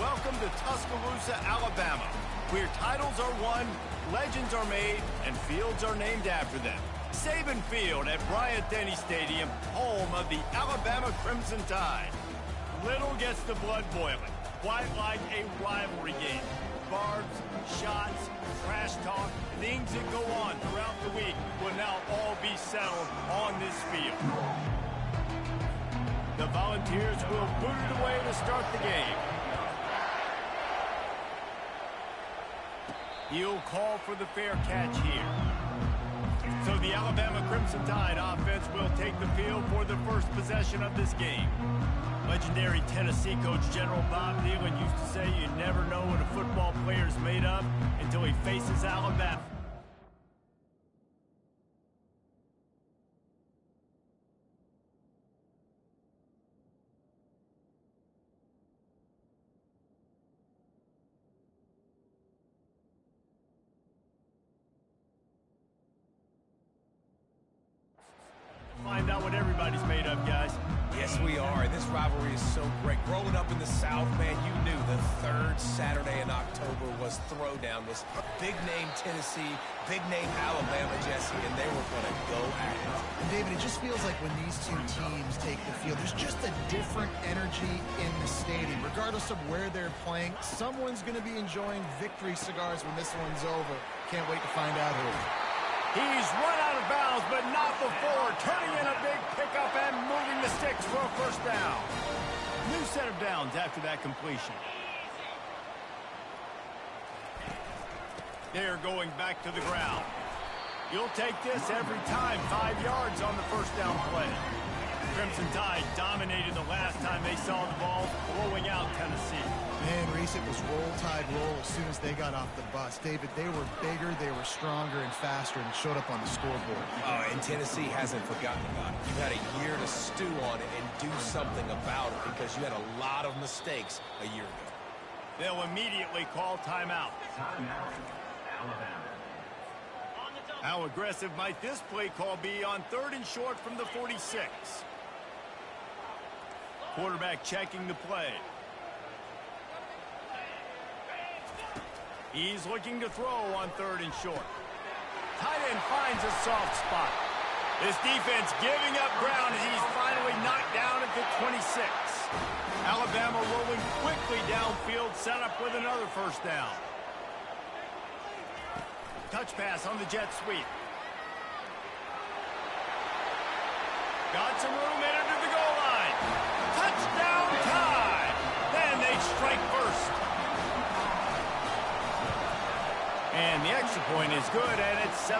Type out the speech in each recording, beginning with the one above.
Welcome to Tuscaloosa, Alabama, where titles are won, legends are made, and fields are named after them. Saban Field at Bryant-Denny Stadium, home of the Alabama Crimson Tide. Little gets the blood boiling, quite like a rivalry game. Barbs, shots, trash talk, things that go on throughout the week will now all be settled on this field. The Volunteers will boot it away to start the game. He'll call for the fair catch here. So the Alabama Crimson Tide offense will take the field for the first possession of this game. Legendary Tennessee coach General Bob Neyland used to say you never know what a football player is made of until he faces Alabama. Find out what everybody's made of, guys. Yes, we are. This rivalry is so great. Growing up in the South, man, you knew the third Saturday in October was Throwdown. Was big-name Tennessee, big-name Alabama, Jesse, and they were going to go at it. And David, it just feels like when these two teams take the field, there's just a different energy in the stadium. Regardless of where they're playing, someone's going to be enjoying victory cigars when this one's over. Can't wait to find out who. He's run out of bounds, but not before turning in a big pickup and moving the sticks for a first down. New set of downs after that completion. They're going back to the ground. You'll take this every time. 5 yards on the first down play. Crimson Tide dominated the last time they saw the ball, blowing out Tennessee. Man, Reese, it was roll tide roll as soon as they got off the bus. David, they were bigger, they were stronger and faster, and showed up on the scoreboard. Oh, and Tennessee hasn't forgotten about it. You had a year to stew on it and do something about it because you had a lot of mistakes a year ago. They'll immediately call timeout. How aggressive might this play call be on 3rd and short from the 46? Quarterback checking the play. He's looking to throw on 3rd and short. Tight end finds a soft spot. This defense giving up ground as he's finally knocked down at the 26. Alabama rolling quickly downfield, set up with another first down. Touch pass on the jet sweep. Got some room headed to the goal line. Touchdown Tide. Then they strike first. And the extra point is good, and it's 7-0.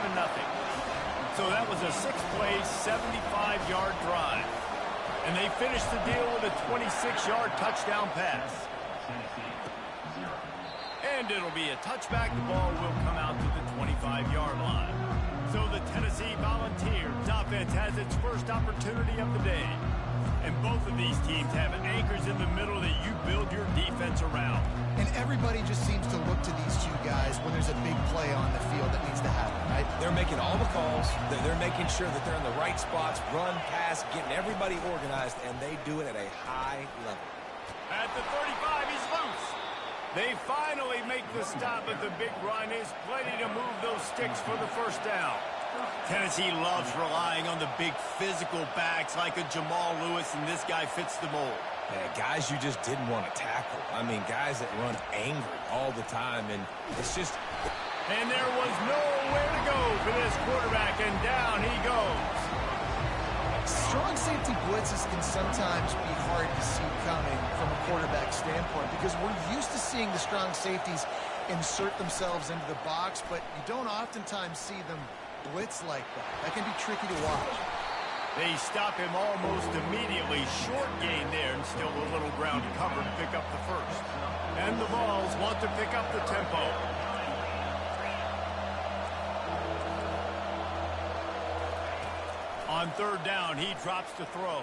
So that was a 6-play, 75-yard drive. And they finished the deal with a 26-yard touchdown pass. And it'll be a touchback. The ball will come out to the 25-yard line. So the Tennessee Volunteers offense has its first opportunity of the day. And both of these teams have anchors in the middle that you build your defense around. And everybody just seems to look to these two guys when there's a big play on the field that needs to happen, right? They're making all the calls. They're making sure that they're in the right spots, run, pass, getting everybody organized, and they do it at a high level. At the 35, he's loose. They finally make the stop, but the big run is plenty to move those sticks for the first down. Tennessee loves relying on the big physical backs like a Jamal Lewis, and this guy fits the mold. Yeah, guys you just didn't want to tackle. I mean, guys that run angry all the time, and it's just... And there was nowhere to go for this quarterback, and down he goes. Strong safety blitzes can sometimes be hard to see coming from a quarterback standpoint because we're used to seeing the strong safeties insert themselves into the box, but you don't oftentimes see them blitz like that. That can be tricky to watch. They stop him almost immediately. Short gain there, and still a little ground cover to pick up the first. And the Vols want to pick up the tempo. On 3rd down, he drops to throw.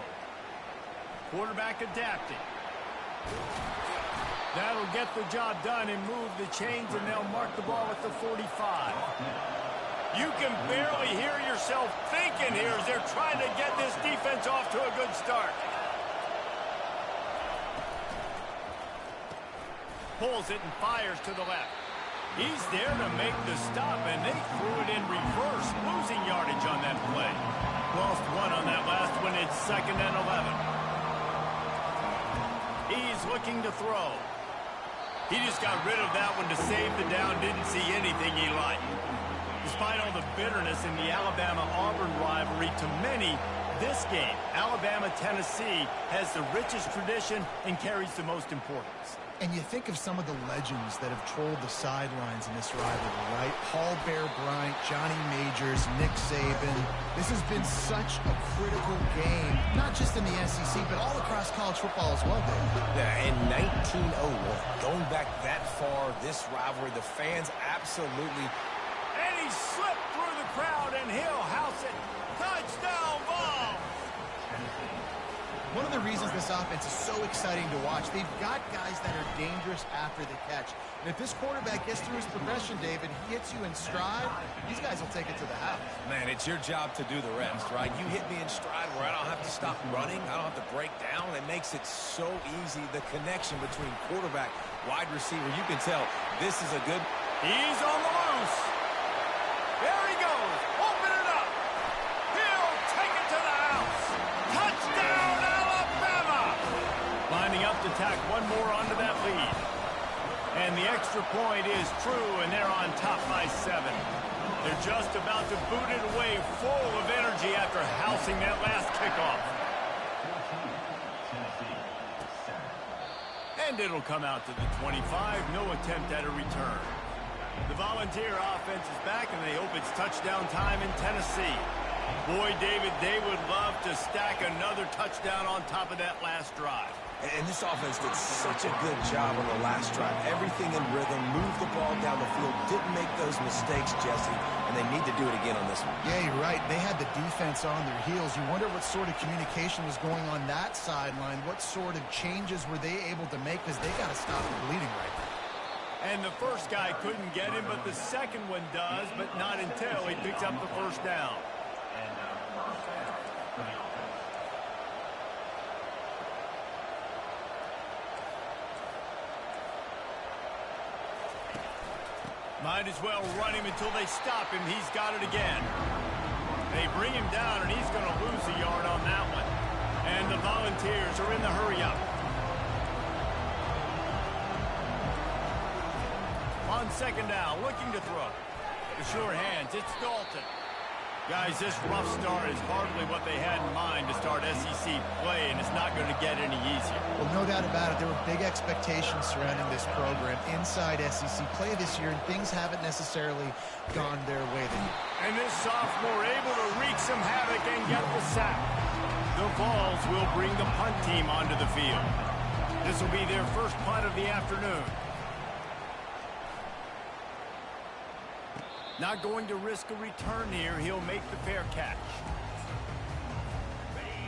Quarterback adapting. That'll get the job done and move the chains, and they'll mark the ball at the 45. You can barely hear yourself thinking here as they're trying to get this defense off to a good start. Pulls it and fires to the left. He's there to make the stop, and they threw it in reverse, losing yardage on that play. Lost one on that last one. It's 2nd and 11. He's looking to throw. He just got rid of that one to save the down. Didn't see anything he liked. Despite all the bitterness in the Alabama-Auburn rivalry, to many, this game, Alabama-Tennessee, has the richest tradition and carries the most importance. And you think of some of the legends that have trolled the sidelines in this rivalry, right? Paul Bear Bryant, Johnny Majors, Nick Saban. This has been such a critical game, not just in the SEC, but all across college football as well, Dave. Yeah, in 1901, going back that far, this rivalry, the fans absolutely... And he slipped through the crowd, and he'll house it. Touchdown ball! One of the reasons this offense is so exciting to watch, they've got guys that are dangerous after the catch. And if this quarterback gets through his progression, David, he hits you in stride, these guys will take it to the house. Man, it's your job to do the rest, right? You hit me in stride where I don't have to stop running. I don't have to break down. It makes it so easy. The connection between quarterback, wide receiver, you can tell this is a good... He's on the loose. There he goes. Open it up. He'll take it to the house. Touchdown, Alabama. Lining up to tack one more onto that lead. And the extra point is true, and they're on top by 7. They're just about to boot it away full of energy after housing that last kickoff. And it'll come out to the 25. No attempt at a return. The Volunteer offense is back, and they hope it's touchdown time in Tennessee. Boy, David, they would love to stack another touchdown on top of that last drive. And this offense did such a good job on the last drive. Everything in rhythm, moved the ball down the field, didn't make those mistakes, Jesse, and they need to do it again on this one. Yeah, you're right. They had the defense on their heels. You wonder what sort of communication was going on that sideline. What sort of changes were they able to make, because they got to stop the bleeding right now. And the first guy couldn't get him, but the second one does, but not until he picks up the first down. Might as well run him until they stop him. He's got it again. They bring him down, and he's going to lose a yard on that one. And the Volunteers are in the hurry-up. On 2nd down, looking to throw. The sure hands, it's Dalton. Guys, this rough start is hardly what they had in mind to start SEC play, and it's not going to get any easier. Well, no doubt about it. There were big expectations surrounding this program inside SEC play this year, and things haven't necessarily gone their way. And this sophomore able to wreak some havoc and get the sack. The Vols will bring the punt team onto the field. This will be their first punt of the afternoon. Not going to risk a return here. He'll make the fair catch.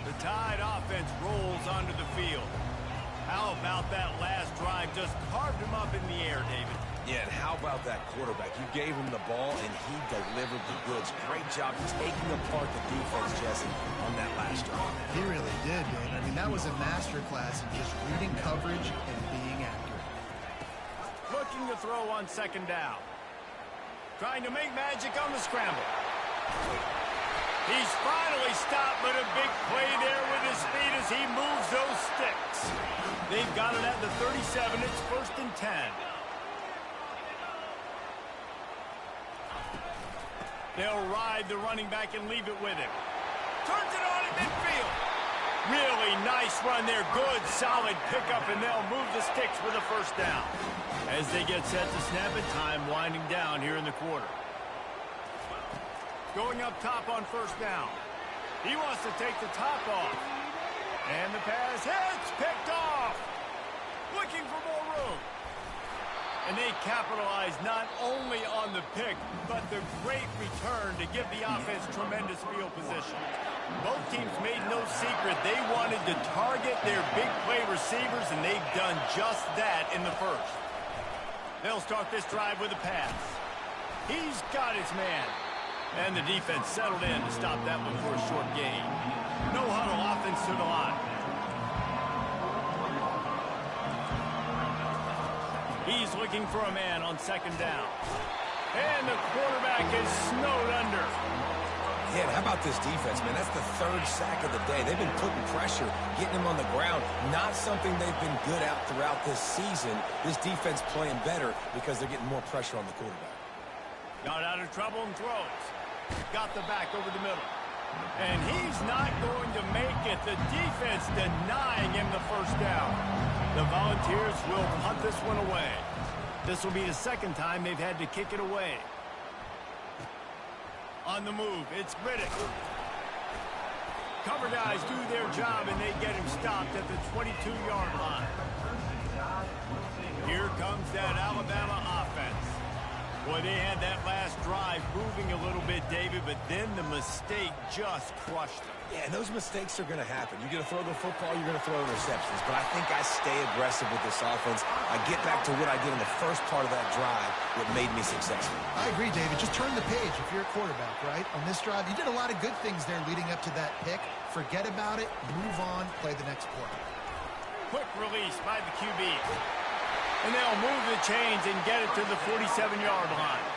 The Tide offense rolls onto the field. How about that last drive? Just carved him up in the air, David. Yeah, and how about that quarterback? You gave him the ball, and he delivered the goods. Great job taking apart the defense, Jesse, on that last drive. He really did, Dave. I mean, that was a masterclass in just reading coverage and being accurate. Looking to throw on 2nd down. Trying to make magic on the scramble. He's finally stopped, but a big play there with his feet as he moves those sticks. They've got it at the 37. It's 1st and 10. They'll ride the running back and leave it with him. Turns it on in midfield. Really nice run there. Good, solid pickup, and they'll move the sticks for the 1st down. As they get set to snap it, time winding down here in the quarter. Going up top on 1st down. He wants to take the top off. And the pass hits, picked off. Looking for more room. And they capitalize not only on the pick, but the great return to give the offense tremendous field position. Both teams made no secret they wanted to target their big play receivers, and they've done just that in the first. They'll start this drive with a pass. He's got his man. And the defense settled in to stop that one for a short gain. No huddle offense to the line. He's looking for a man on second down. And the quarterback is snowed under. Yeah, and how about this defense, man? That's the third sack of the day. They've been putting pressure, getting him on the ground. Not something they've been good at throughout this season. This defense playing better because they're getting more pressure on the quarterback. Got out of trouble and throws. Got the back over the middle. And he's not going to make it. The defense denying him the first down. The Volunteers will punt this one away. This will be the second time they've had to kick it away. On the move, it's Riddick. Cover guys do their job, and they get him stopped at the 22-yard line. Here comes that Alabama offense. Boy, they had that last drive moving a little bit, David, but then the mistake just crushed them. Yeah, and those mistakes are going to happen. You're going to throw the football, you're going to throw interceptions. But I think I stay aggressive with this offense. I get back to what I did in the first part of that drive, what made me successful. I agree, David. Just turn the page if you're a quarterback, right? On this drive, you did a lot of good things there leading up to that pick. Forget about it, move on, play the next play. Quick release by the QB. And they'll move the chains and get it to the 47-yard line.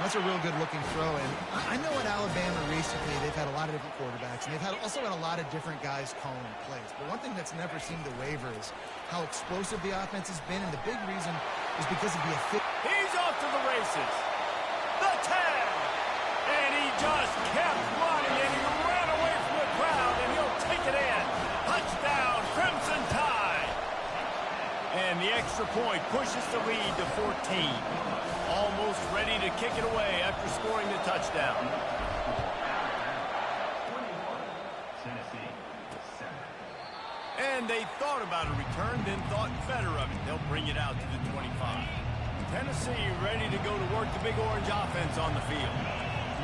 That's a real good-looking throw. And I know at Alabama recently they've had a lot of different quarterbacks, and they've also had a lot of different guys calling plays. But one thing that's never seemed to waver is how explosive the offense has been, and the big reason is because of the efficiency. He's off to the races. The tag! And he just kept running, and he ran away from the crowd, and he'll take it in. Touchdown, Crimson Tide! And the extra point pushes the lead to 14. Almost ready to kick it away after scoring the touchdown. And they thought about a return, then thought better of it. They'll bring it out to the 25. Tennessee ready to go to work the Big Orange offense on the field.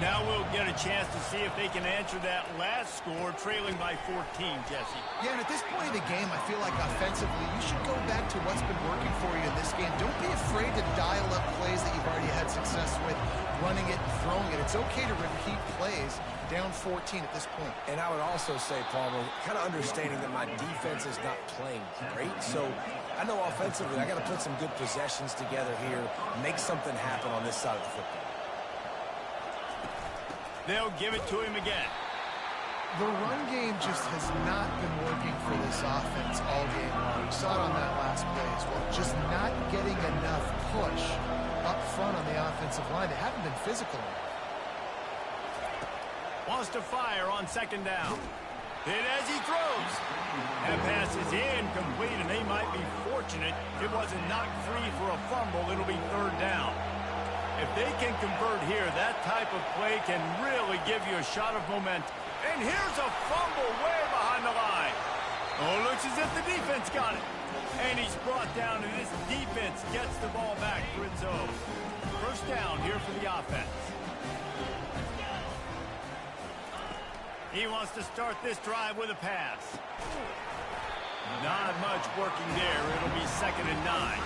Now we'll get a chance to see if they can answer that last score, trailing by 14, Jesse. Yeah, and at this point of the game, I feel like offensively, you should go back to what's been working for you in this game. Don't be afraid to dial up plays that you've already had success with, running it and throwing it. It's okay to repeat plays down 14 at this point. And I would also say, Palmer, kind of understanding that my defense is not playing great. So I know offensively I got to put some good possessions together here, make something happen on this side of the football. They'll give it to him again. The run game just has not been working for this offense all game long. We saw it on that last play as well. Just not getting enough push up front on the offensive line. They haven't been physical enough. Wants to fire on second down. Hit as he throws. That pass is incomplete, and they might be fortunate it wasn't knocked free for a fumble. It'll be third down. If they can convert here, that type of play can really give you a shot of momentum. And here's a fumble way behind the line. Oh, looks as if the defense got it. And he's brought down, and this defense gets the ball back for its own. First down here for the offense. He wants to start this drive with a pass. Not much working there. It'll be 2nd and 9.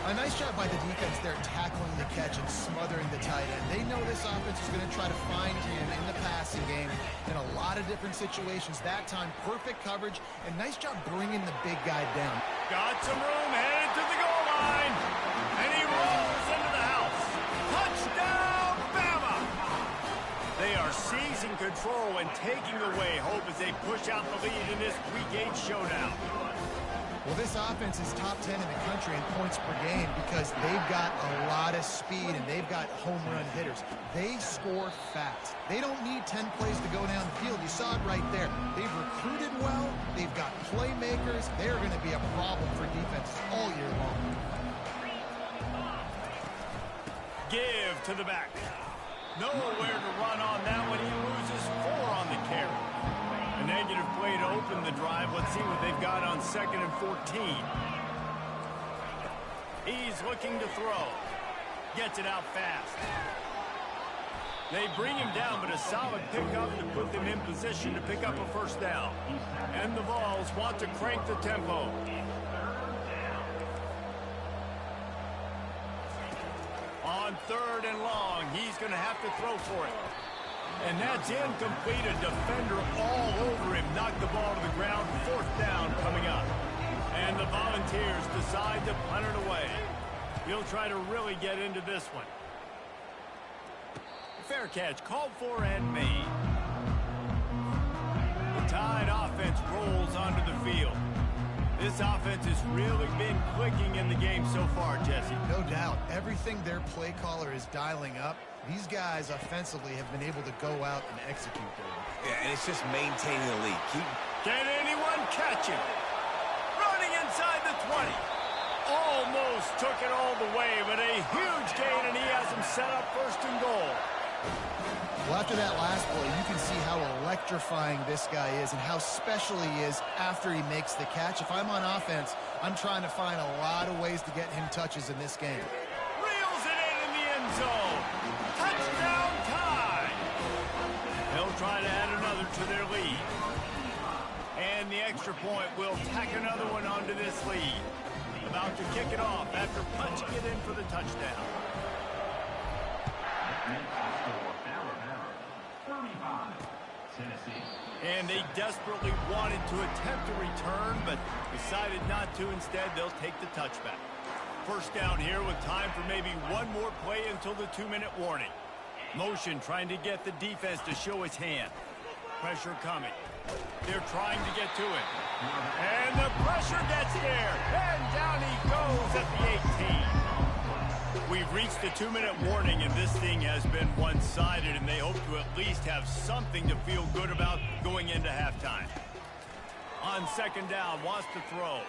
A nice job by the defense there tackling the catch and smothering the tight end. They know this offense is going to try to find him in the passing game in a lot of different situations. That time, perfect coverage, and nice job bringing the big guy down. Got some room, headed to the goal line, and he rolls into the house. Touchdown, Bama! They are seizing control and taking away hope as they push out the lead in this Week 8 showdown. Well, this offense is top 10 in the country in points per game because they've got a lot of speed and they've got home run hitters. They score fast. They don't need 10 plays to go down the field. You saw it right there. They've recruited well. They've got playmakers. They're going to be a problem for defenses all year long. Give to the back. Nowhere to run on that one. He loses 4 on the carry. A negative play to open the drive. Let's see what they've got on 2nd and 14. He's looking to throw. Gets it out fast. They bring him down, but a solid pickup to put them in position to pick up a first down. And the Vols want to crank the tempo. On 3rd and long, he's going to have to throw for it. And that's incomplete. A defender all over him. Knocked the ball to the ground. 4th down coming up. And the Volunteers decide to punt it away. He'll try to really get into this one. Fair catch called for and made. The Tide offense rolls onto the field. This offense has really been clicking in the game so far, Jesse. No doubt. Everything their play caller is dialing up, these guys offensively have been able to go out and execute there. Yeah, and it's just maintaining the lead. Can anyone catch him? Running inside the 20. Almost took it all the way, but a huge gain, and he has him set up first and goal. Well, after that last play, you can see how electrifying this guy is and how special he is after he makes the catch. If I'm on offense, I'm trying to find a lot of ways to get him touches in this game. Reels it in the end zone. Touchdown Tide. They'll try to add another to their lead. And the extra point will tack another one onto this lead. About to kick it off after punching it in for the touchdown. And they desperately wanted to attempt a return, but decided not to. Instead, they'll take the touchback. First down here with time for maybe one more play until the 2-minute warning. Motion trying to get the defense to show its hand. Pressure coming. They're trying to get to him. And the pressure gets there. And down he goes at the 18. We've reached the 2-minute warning, and this thing has been one-sided, and they hope to at least have something to feel good about going into halftime. On second down, wants to throw.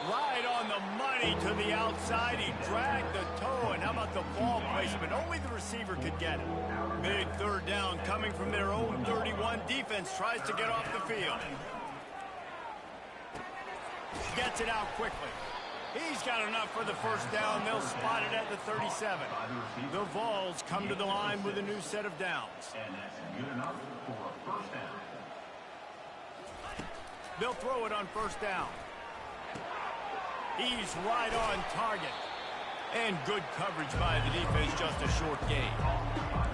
Right on the money to the outside. He dragged the toe, and how about the ball placement? Only the receiver could get it. Big third down coming from their own 31. Defense tries to get off the field. Gets it out quickly. He's got enough for the first down. They'll spot it at the 37. The Vols come to the line with a new set of downs. And that's good enough for a first down. They'll throw it on first down. He's right on target. And good coverage by the defense, just a short gain.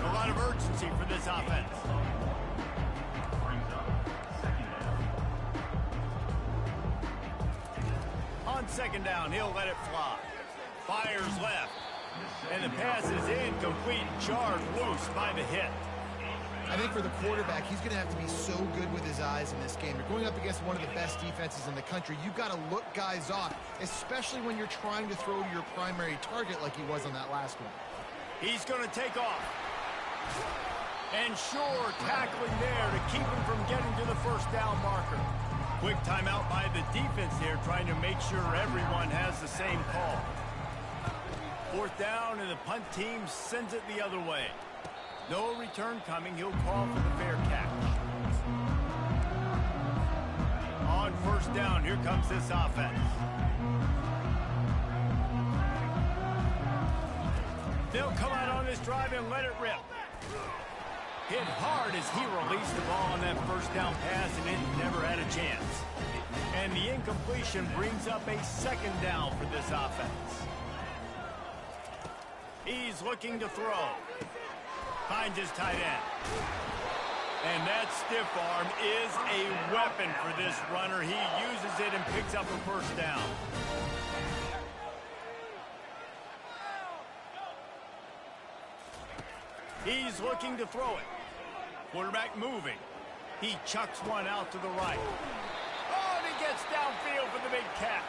A lot of urgency for this offense. On second down, he'll let it fly. Fires left. And the pass is incomplete, jarred loose by the hit. I think for the quarterback, he's going to have to be so good with his eyes in this game. You're going up against one of the best defenses in the country. You've got to look guys off, especially when you're trying to throw to your primary target like he was on that last one. He's going to take off. And sure, tackling there to keep him from getting to the first down marker. Quick timeout by the defense here, trying to make sure everyone has the same call. Fourth down, and the punt team sends it the other way. No return coming. He'll call for the fair catch. On first down, here comes this offense. They'll come out on this drive and let it rip. Hit hard as he released the ball on that first down pass, and it never had a chance. And the incompletion brings up a second down for this offense. He's looking to throw. Finds his tight end. And that stiff arm is a weapon for this runner. He uses it and picks up a first down. He's looking to throw it. Quarterback moving. He chucks one out to the right. Oh, and he gets downfield for the big catch.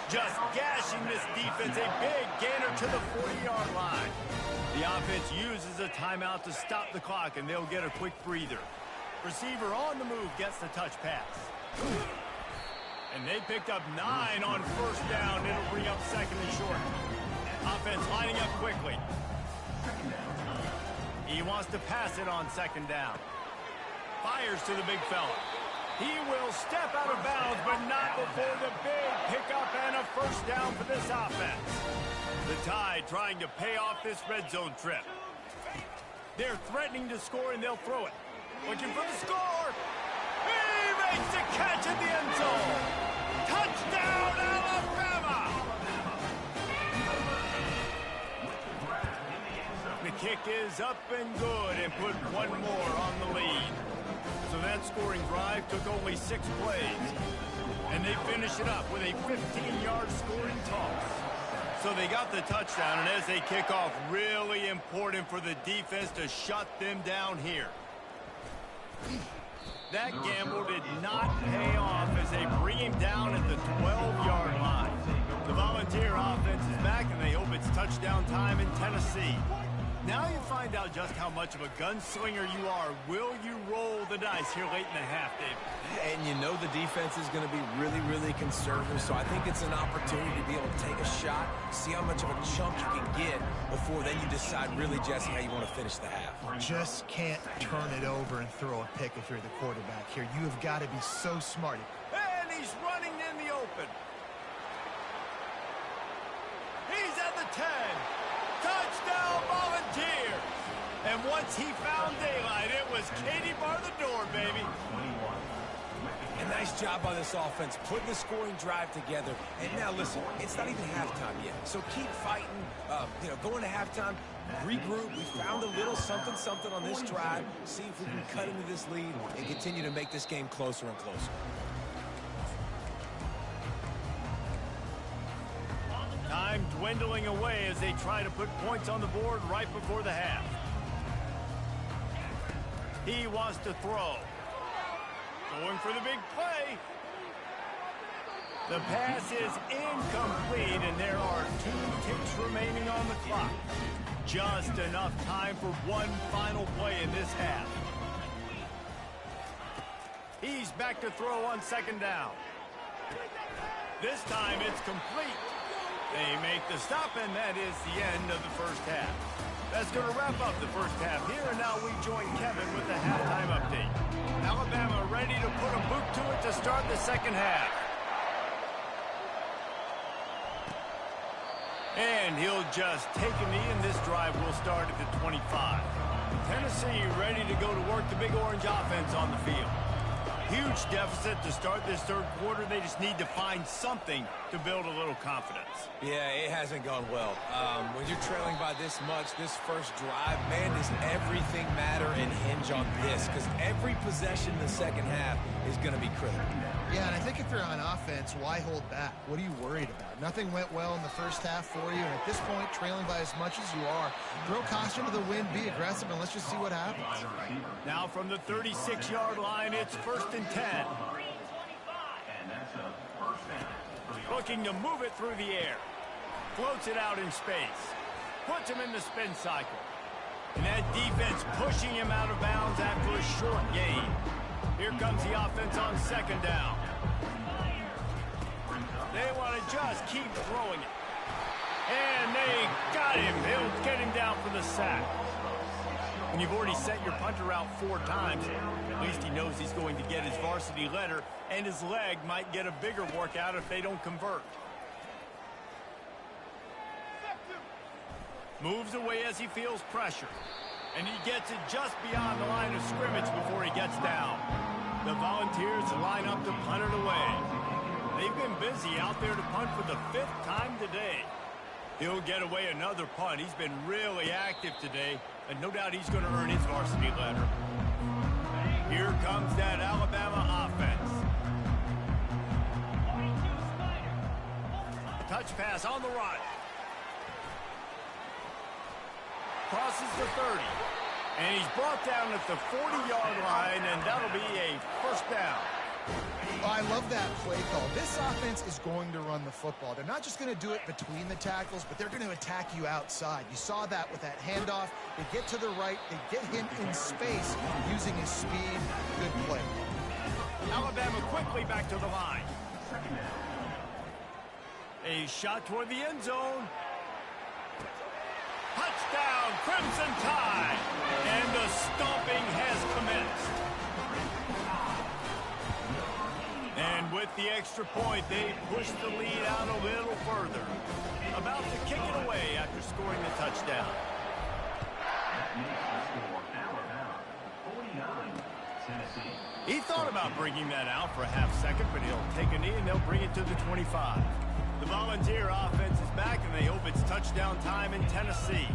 Just gashing this defense, a big gainer to the 40-yard line. The offense uses a timeout to stop the clock, and they'll get a quick breather. Receiver on the move gets the touch pass. And they picked up 9 on first down. It'll bring up second and short. Offense lining up quickly. He wants to pass it on second down. Fires to the big fella. He will step out of bounds, but not before the big pickup and a first down for this offense. The Tide trying to pay off this red zone trip. They're threatening to score, and they'll throw it. Looking for the score. He makes the catch in the end zone. Touchdown, Alabama! The kick is up and good, and put one more on the lead. So that scoring drive took only 6 plays. And they finish it up with a 15-yard scoring toss. So they got the touchdown, and as they kick off, really important for the defense to shut them down here. That gamble did not pay off as they bring him down at the 12-yard line. The Volunteer offense is back, and they hope it's touchdown time in Tennessee. Now you find out just how much of a gunslinger you are. Will you roll the dice here late in the half, David? And you know the defense is going to be really, really conservative, so I think it's an opportunity to be able to take a shot, see how much of a chunk you can get before then you decide really, Jesse, how you want to finish the half. Just can't turn it over and throw a pick if you're the quarterback here. You have got to be so smart. And he's running in the open. He's at the 10. Touchdown, Volunteers! And once he found daylight, it was Katie bar the door, baby. A nice job by this offense, putting the scoring drive together. And now, listen, it's not even halftime yet. So keep fighting, going to halftime, regroup. We found a little something on this drive. See if we can cut into this lead and continue to make this game closer and closer. Time dwindling away as they try to put points on the board right before the half. He wants to throw. Going for the big play. The pass is incomplete, and there are 2 ticks remaining on the clock. Just enough time for one final play in this half. He's back to throw on second down. This time it's complete. They make the stop, and that is the end of the first half. That's going to wrap up the first half here, and now we join Kevin with the halftime update. Alabama ready to put a boot to it to start the second half. And he'll just take a knee, and this drive will start at the 25. Tennessee ready to go to work the Big Orange offense on the field. Huge deficit to start this third quarter. They just need to find something to build a little confidence. Yeah, it hasn't gone well. When you're trailing by this much, this first drive, man, does everything matter and hinge on this? Because every possession in the second half is going to be critical. Yeah, and I think if you're on offense, why hold back? What are you worried about? Nothing went well in the first half for you, and at this point, trailing by as much as you are, throw caution to the wind, be aggressive, and let's just see what happens. Now from the 36-yard line, it's 1st and 10. Looking to move it through the air. Floats it out in space. Puts him in the spin cycle. And that defense pushing him out of bounds after a short gain. Here comes the offense on second down. They want to just keep throwing it. And they got him. He'll get him down for the sack. When you've already sent your punter out 4 times, at least he knows he's going to get his varsity letter, and his leg might get a bigger workout if they don't convert. Moves away as he feels pressure. And he gets it just beyond the line of scrimmage before he gets down. The Volunteers line up to punt it away. They've been busy out there to punt for the 5th time today. He'll get away another punt. He's been really active today, and no doubt he's going to earn his varsity letter. Here comes that Alabama offense. Touch pass on the run. Crosses the 30. And he's brought down at the 40-yard line, and that'll be a first down. Oh, I love that play call. This offense is going to run the football. They're not just going to do it between the tackles, but they're going to attack you outside. You saw that with that handoff. They get to the right. They get him in space using his speed. Good play. Alabama quickly back to the line. A shot toward the end zone. Touchdown, Crimson Tide. And the stomping has commenced. And with the extra point, they push the lead out a little further. About to kick it away after scoring the touchdown. He thought about bringing that out for a half second, but he'll take a knee and they'll bring it to the 25. The Volunteer offense is back, and they hope it's touchdown time in Tennessee.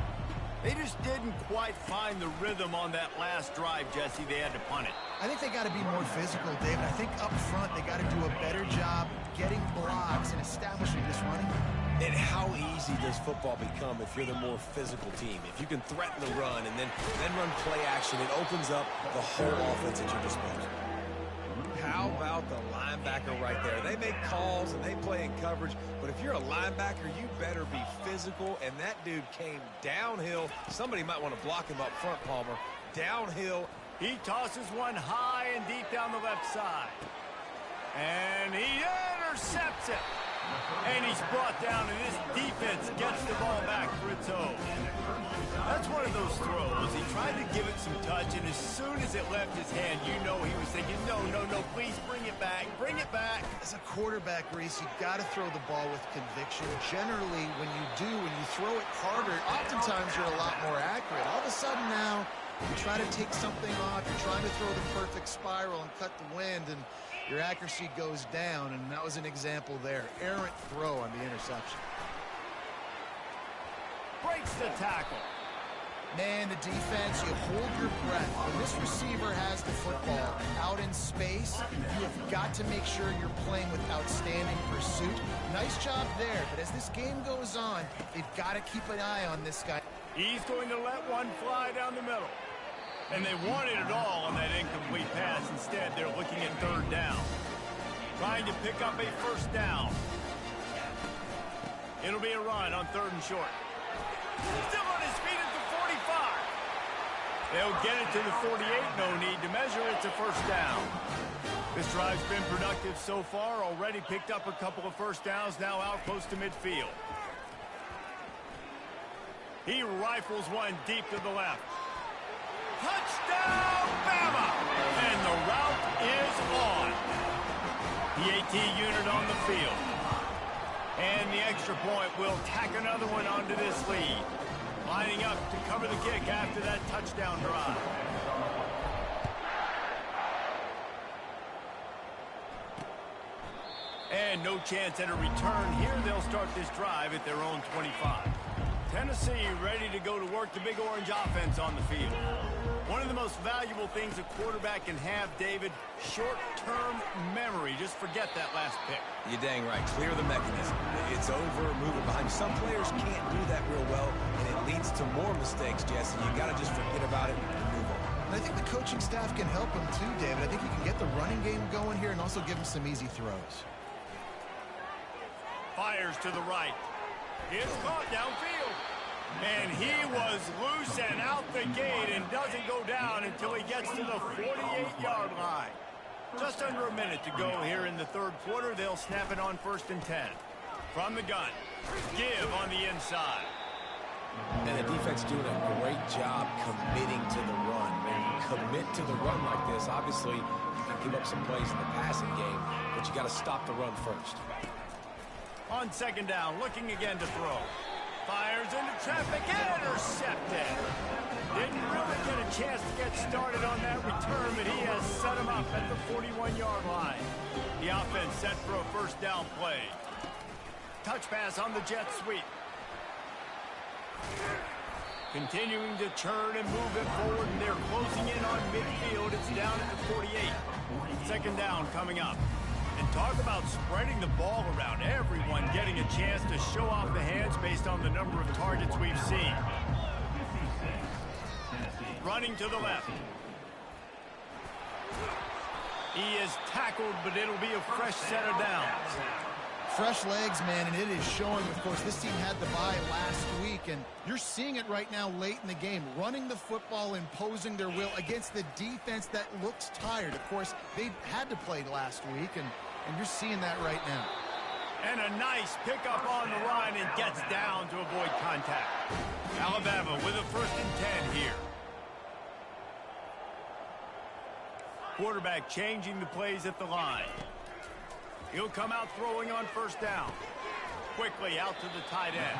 They just did couldn't quite find the rhythm on that last drive, Jesse. They had to punt it. I think they got to be more physical, David. I think up front they got to do a better job getting blocks and establishing this running. And how easy does football become if you're the more physical team? If you can threaten the run and then run play action, it opens up the whole offense at your disposal. How about the linebacker right there? They make calls and they play in coverage, but if you're a linebacker, you better be physical, and that dude came downhill. Somebody might want to block him up front, Palmer. Downhill. He tosses one high and deep down the left side. And he intercepts it. And he's brought down, and this defense gets the ball back for its own. That's one of those throws. He tried to give it some touch, and as soon as it left his hand, you know he was thinking, no, please bring it back, bring it back. As a quarterback, Reese, you got to throw the ball with conviction. Generally, when you throw it harder, oftentimes you're a lot more accurate. All of a sudden now, you try to take something off, you're trying to throw the perfect spiral and cut the wind, and your accuracy goes down, and that was an example there. Errant throw on the interception. Breaks the tackle. Man, the defense, you hold your breath. When this receiver has the football out in space, you have got to make sure you're playing with outstanding pursuit. Nice job there, but as this game goes on, they've got to keep an eye on this guy. He's going to let one fly down the middle. And they wanted it all on that incomplete pass. Instead, they're looking at third down. Trying to pick up a first down. It'll be a run on third and short. Still on his feet at the 45. They'll get it to the 48. No need to measure. It's a first down. This drive's been productive so far. Already picked up a couple of first downs. Now out close to midfield. He rifles one deep to the left. Touchdown, Bama! And the route is on. The AT unit on the field. And the extra point will tack another one onto this lead. Lining up to cover the kick after that touchdown drive. And no chance at a return here. They'll start this drive at their own 25. Tennessee ready to go to work the Big Orange offense on the field. One of the most valuable things a quarterback can have, David, short-term memory. Just forget that last pick. You're dang right. Clear the mechanism. It's over, move it behind. Some players can't do that real well, and it leads to more mistakes, Jesse. You got to just forget about it and move on. And I think the coaching staff can help him too, David. I think he can get the running game going here and also give him some easy throws. Fires to the right. It's caught downfield. And he was loose and out the gate and doesn't go down until he gets to the 48-yard line. Just under a minute to go here in the third quarter. They'll snap it on 1st and 10. From the gun. Give on the inside. And the defense doing a great job committing to the run. When you commit to the run like this, obviously you can give up some plays in the passing game, but you got to stop the run first. On 2nd down, looking again to throw. Fires into traffic, intercepted. Didn't really get a chance to get started on that return, but he has set him up at the 41-yard line. The offense set for a first down play. Touch pass on the jet sweep. Continuing to churn and move it forward, and they're closing in on midfield. It's down at the 48. 2nd down coming up. And talk about spreading the ball around. Everyone getting a chance to show off the hands based on the number of targets we've seen. Running to the left. He is tackled, but it'll be a fresh set of downs. Fresh legs, man, and it is showing. Of course, this team had the bye last week, and you're seeing it right now late in the game. Running the football, imposing their will against the defense that looks tired. Of course, they had to play last week, and you're seeing that right now. And a nice pickup on the line and gets down to avoid contact. Alabama with a 1st and 10 here. Quarterback changing the plays at the line. He'll come out throwing on 1st down. Quickly out to the tight end.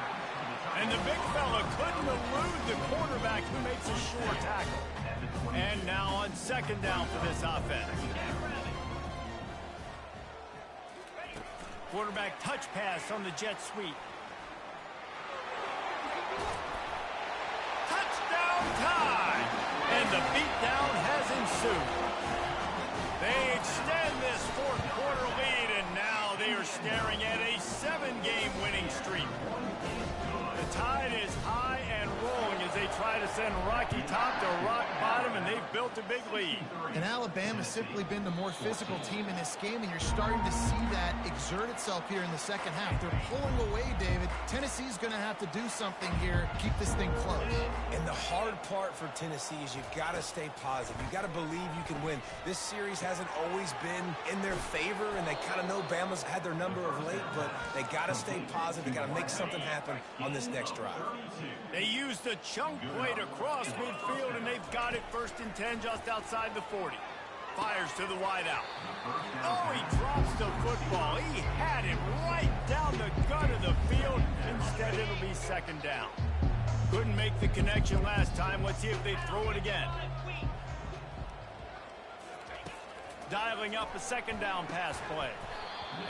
And the big fella couldn't elude the quarterback who makes a sure tackle. And now on 2nd down for this offense. Quarterback touch pass on the jet sweep. Touchdown the beatdown has ensued. They extend this fourth-quarter lead, and now they are staring at a 7-game winning streak. The tide is high and rolling as they try to send Rocky Top to rock bottom, and they've built a big lead. And Alabama's simply been the more physical team in this game, and you're starting to see that exert itself here in the second half. They're pulling away, David. Tennessee's going to have to do something here, keep this thing close. And the hard part for Tennessee is you got to stay positive. You got to believe you can win. This series hasn't always been in their favor, and they kind of know Bama's had their number of late, but they got to stay positive. They got to make something happen on this next drive. They used a chunk play to cross midfield, and they've got it 1st and 10 just outside the 40. Fires to the wideout. Oh, he drops the football. He had it right down the gut of the field. Instead, it'll be 2nd down. Couldn't make the connection last time. Let's see if they throw it again. Dialing up a 2nd down pass play.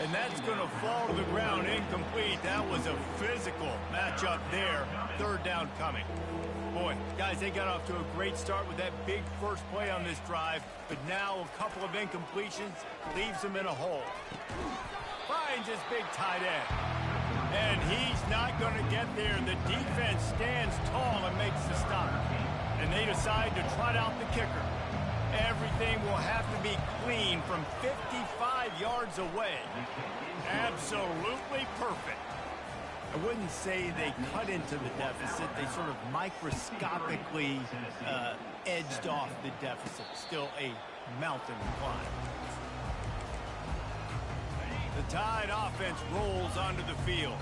And that's going to fall to the ground incomplete. That was a physical matchup there. 3rd down coming. Boy, guys, they got off to a great start with that big first play on this drive, but now a couple of incompletions leaves them in a hole. Finds his big tight end. And he's not going to get there. The defense stands tall and makes the stop. And they decide to trot out the kicker. Everything will have to be clean from 55 yards away. Absolutely perfect. I wouldn't say they cut into the deficit. They sort of microscopically edged off the deficit. Still a mountain to climb. The Tide offense rolls onto the field.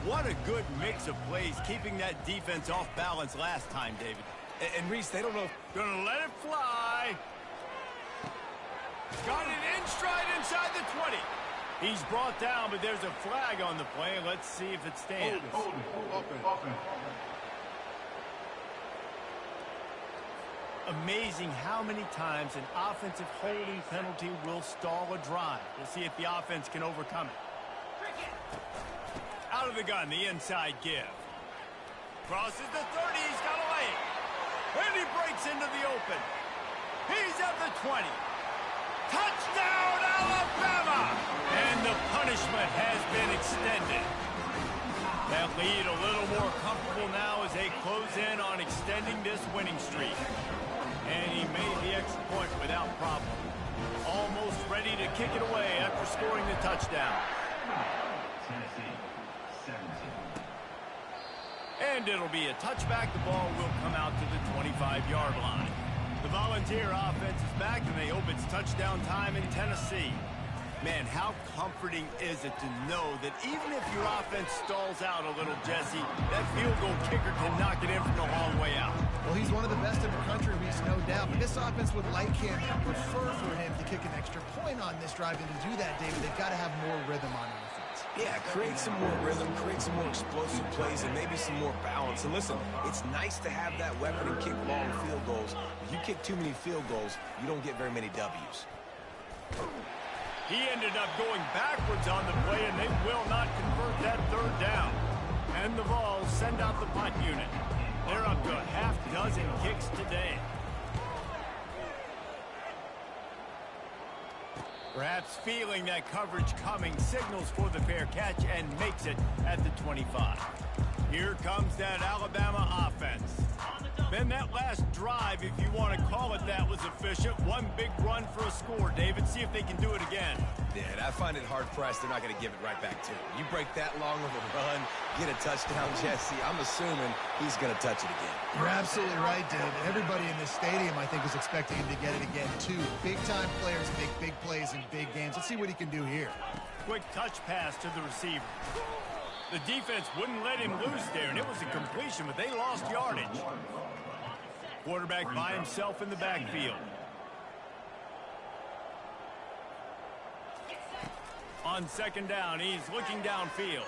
What a good mix of plays, keeping that defense off balance last time, David. And Reese, they don't know. Gonna let it fly. Got it in stride inside the 20. He's brought down, but there's a flag on the play. Let's see if it stands. Amazing how many times an offensive holding penalty will stall a drive. We'll see if the offense can overcome it. Out of the gun, the inside give. Crosses the 30. He's got a lane. And he breaks into the open. He's at the 20. Touchdown, Alabama! And the punishment has been extended. That lead a little more comfortable now as they close in on extending this winning streak. And he made the extra point without problem. Almost ready to kick it away after scoring the touchdown. And it'll be a touchback. The ball will come out to the 25-yard line. The Volunteer offense is back, and they hope it's touchdown time in Tennessee. Man, how comforting is it to know that even if your offense stalls out a little, Jesse, that field goal kicker can knock it in from a long way out. Well, he's one of the best in the country, Reese, no doubt. But this offense would like him and prefer for him to kick an extra point on this drive. And to do that, David, they've got to have more rhythm on offense. Yeah, create some more rhythm, create some more explosive plays, and maybe some more balance. And listen, it's nice to have that weapon and kick long field goals. If you kick too many field goals, you don't get very many W's. He ended up going backwards on the play, and they will not convert that 3rd down. And the Vols send out the punt unit. They're up to a half-dozen kicks today. Perhaps feeling that coverage coming, signals for the fair catch and makes it at the 25. Here comes that Alabama offense. Then that last drive, if you want to call it that, was efficient. One big run for a score. David, see if they can do it again. Yeah, I find it hard-pressed they're not going to give it right back to him. You break that long of a run, get a touchdown, Jesse, I'm assuming he's going to touch it again. You're absolutely right, David. Everybody in this stadium, I think, is expecting him to get it again, too. Big-time players make big plays in big games. Let's see what he can do here. Quick touch pass to the receiver. The defense wouldn't let him loose there, and it was a completion, but they lost yardage. Quarterback by himself in the backfield. On 2nd down, he's looking downfield.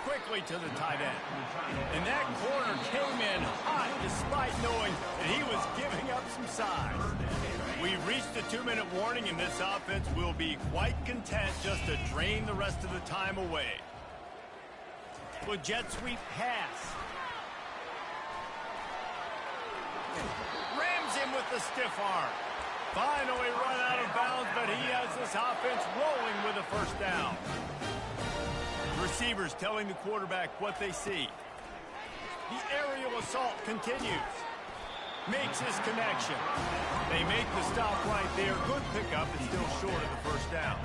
Quickly to the tight end. And that corner came in hot despite knowing that he was giving up some size. We've reached the 2-minute warning, and this offense will be quite content just to drain the rest of the time away. With jet sweep pass. him with the stiff arm. Finally run out of bounds, but he has this offense rolling with a first down. Receivers telling the quarterback what they see. The aerial assault continues. Makes his connection. They make the stop right there. Good pickup, and still short of the first down.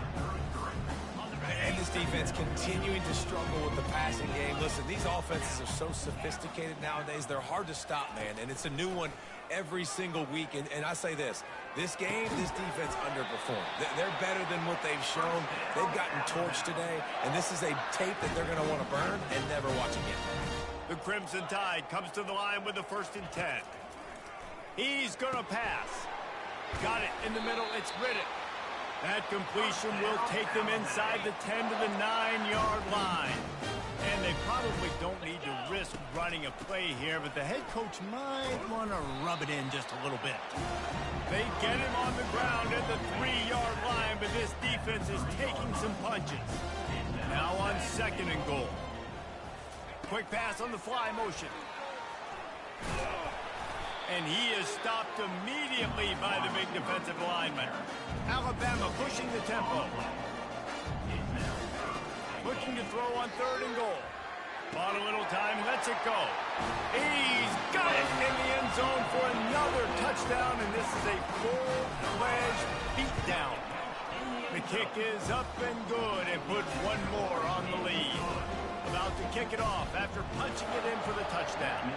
And this defense continuing to struggle with the passing game. Listen, these offenses are so sophisticated nowadays. They're hard to stop, man, and it's a new one every single week. And I say this game, this defense underperformed. They're better than what they've shown. They've gotten torched today, and this is a tape that they're going to want to burn and never watch again. The Crimson Tide comes to the line with the 1st and 10. He's going to pass. Got it in the middle. It's Riddick. That completion will take them inside the 10 to the 9-yard line. And they probably don't need to risk running a play here, but the head coach might want to rub it in just a little bit. They get him on the ground at the 3-yard line, but this defense is taking some punches. Now on 2nd and goal. Quick pass on the fly motion. And he is stopped immediately by the big defensive lineman. Alabama pushing the tempo. Looking to throw on 3rd and goal. Bought a little time, lets it go. He's got it in the end zone for another touchdown, and this is a full-fledged beatdown. The kick is up and good and puts one more on the lead. About to kick it off after punching it in for the touchdown.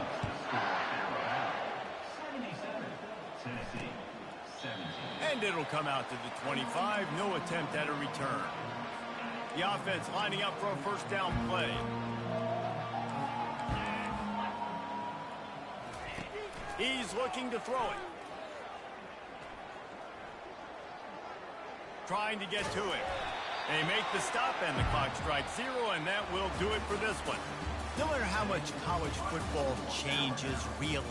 And it'll come out to the 25. No attempt at a return. The offense lining up for a first down play. He's looking to throw it. Trying to get to it. They make the stop, and the clock strikes 0, and that will do it for this one. No matter how much college football changes, realigns,